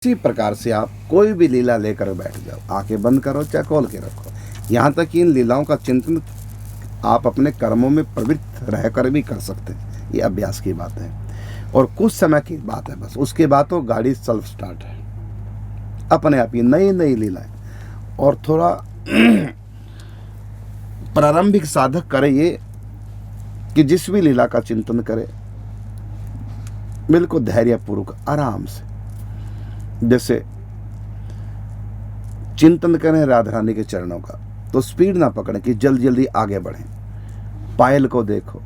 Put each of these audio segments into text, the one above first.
इसी प्रकार से आप कोई भी लीला लेकर बैठ जाओ, आंखें बंद करो चाहे खोल के रखो, यहाँ तक कि इन लीलाओं का चिंतन आप अपने कर्मों में प्रवृत्त रहकर भी कर सकते हैं। ये अभ्यास की बात है और कुछ समय की बात है, बस उसके बाद तो गाड़ी सेल्फ स्टार्ट है अपने आप ही। नई नई लीलाएं और थोड़ा प्रारंभिक साधक करे ये कि जिस भी लीला का चिंतन करे बिल्कुल धैर्यपूर्वक आराम से, जैसे चिंतन करें राधा रानी के चरणों का तो स्पीड ना पकड़ें कि जल्दी जल्दी आगे बढ़ें। पायल को देखो,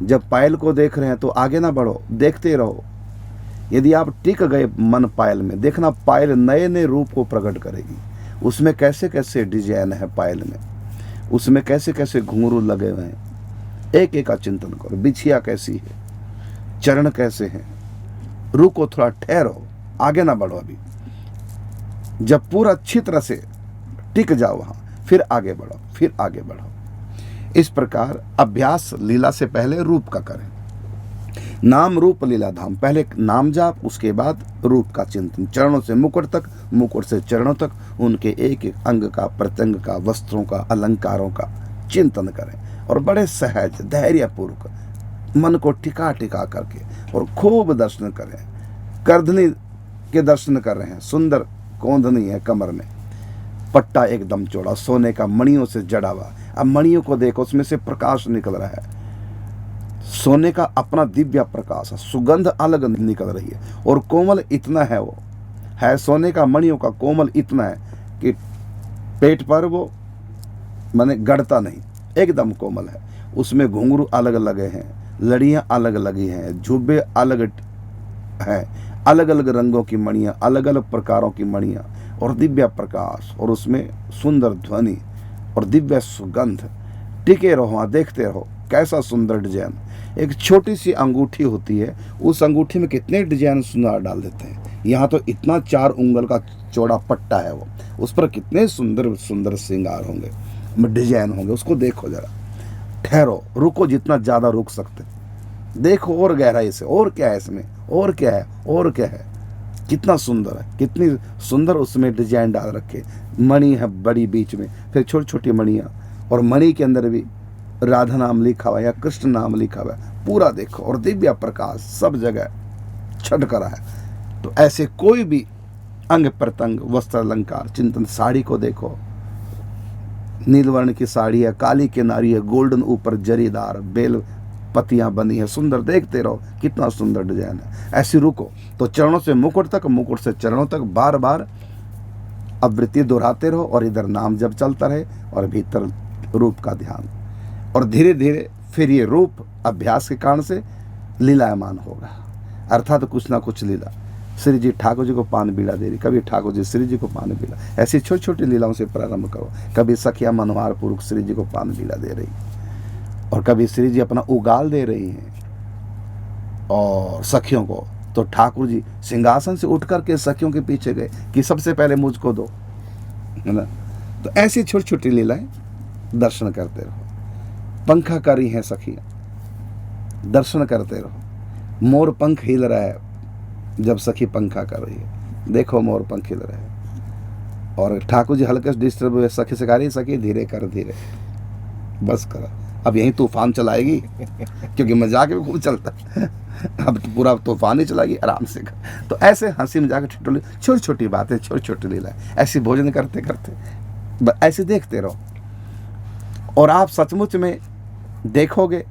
जब पायल को देख रहे हैं तो आगे ना बढ़ो, देखते रहो। यदि आप टिक गए मन पायल में, देखना पायल नए नए रूप को प्रकट करेगी। उसमें कैसे कैसे डिजाइन है पायल में, उसमें कैसे कैसे घुंघरू लगे हुए हैं, एक एक का चिंतन करो। बिछिया कैसी है, चरण कैसे हैं, रुको, थोड़ा ठहरो, आगे ना बढ़ो। अभी जब पूरा अच्छी तरह से टिक जाओ वहां, फिर आगे बढ़ो, फिर आगे बढ़ो। इस प्रकार अभ्यास लीला से पहले रूप का करें। नाम रूप लीला धाम, पहले नाम जाप, उसके बाद रूप का चिंतन। चरणों से मुकुट तक, मुकुट से चरणों तक, उनके एक एक अंग का, प्रत्यंग का, वस्त्रों का, अलंकारों का चिंतन करें और बड़े सहज धैर्यपूर्वक मन को टिका टिका करके और खूब दर्शन करें। करधनी के दर्शन कर रहे हैं, सुंदर कोंधनी है कमर में, पट्टा एकदम चौड़ा, सोने का मणियों से जड़ा हुआ। अब मणियों को देखो, उसमें से प्रकाश निकल रहा है, सोने का अपना दिव्य प्रकाश है, सुगंध अलग निकल रही है और कोमल इतना है, वो है सोने का, मणियों का कोमल इतना है कि पेट पर वो माने गड़ता नहीं, एकदम कोमल है। उसमें घुंघरू अलग लगे हैं, लड़ियां अलग लगी हैं, झुब्बे अलग हैं, अलग अलग रंगों की मणियां, अलग अलग प्रकारों की मणियां और दिव्य प्रकाश, और उसमें सुंदर ध्वनि और दिव्य सुगंध। टिके रहो, देखते रहो, कैसा सुंदर डिजाइन। एक छोटी सी अंगूठी होती है, उस अंगूठी में कितने डिजाइन सुंदर डाल देते हैं। यहाँ तो इतना 4 उंगल का चौड़ा पट्टा है, वो उस पर कितने सुंदर सुंदर श्रृंगार होंगे, डिजाइन होंगे। उसको देखो, जरा ठहरो, रुको, जितना ज़्यादा रुक सकते देखो, और गहराई से, और क्या है इसमें, और क्या है, और क्या है, कितना सुंदर है, कितनी सुंदर उसमें डिजाइन डाल रखे। मणि है बड़ी बीच में, फिर छोटी छोटी मणियाँ, और मणि के अंदर भी राधा नाम लिखा हुआ है या कृष्ण नाम लिखा हुआ है, पूरा देखो, और दिव्य प्रकाश सब जगह छटक रहा है। तो ऐसे कोई भी अंग प्रत्यंग, वस्त्र अलंकार चिंतन। साड़ी को देखो, नीलवर्ण की साड़ी है, काली किनारी है, गोल्डन ऊपर जरीदार बेल पत्तियां बनी है, सुंदर, देखते रहो कितना सुंदर डिजाइन है। ऐसी रुको तो चरणों से मुकुट तक, मुकुट से चरणों तक बार बार आवृत्ति दोहराते रहो और इधर नाम जब चलता रहे और भीतर रूप का ध्यान। और धीरे धीरे फिर ये रूप अभ्यास के कारण से लीलायमान होगा, अर्थात कुछ ना कुछ लीला। श्री जी ठाकुर जी को पान बीड़ा दे रही, कभी ठाकुर जी श्री जी को पान बीड़ा, ऐसी छोटी छोटी लीलाओं से प्रारंभ करो। कभी सखिया मनोहार पूर्वक श्री जी को पान बीड़ा दे रही, और कभी श्री जी अपना उगाल दे रही हैं और सखियों को, तो ठाकुर जी सिंहासन से उठ करके सखियों के पीछे गए कि सबसे पहले मुझको दो, है ना। तो ऐसी छोटी छोटी लीलाएं दर्शन करते रहो। पंखा कर रही हैं सखियां, दर्शन करते रहो। मोर पंख हिल रहा है जब सखी पंखा कर रही है, देखो मोर पंख हिल रहा है। और ठाकुर जी हल्के से डिस्टर्ब हुए, सखी से कह रही, सखी धीरे कर, धीरे, बस करो, अब यही तूफान चलाएगी क्योंकि मजाक भी खूब चलता है, अब तो पूरा तूफान ही चलाएगी, आराम से कर। तो ऐसे हंसी मजाक ठिठोली छोटी छोटी बातें, छोटी छोटी लीला, ऐसी भोजन करते करते ऐसे देखते रहो और आप सचमुच में देखोगे।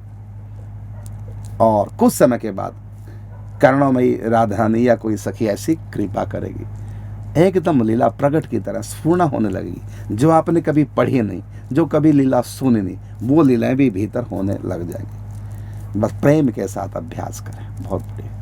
और कुछ समय के बाद करुणामयी राधा रानी या कोई सखी ऐसी कृपा करेगी, एकदम लीला प्रकट की तरह स्फूर्णा होने लगेगी, जो आपने कभी पढ़ी नहीं, जो कभी लीला सुनी नहीं, वो लीलाएं भी भीतर होने लग जाएंगी। बस प्रेम के साथ अभ्यास करें, बहुत बढ़िया।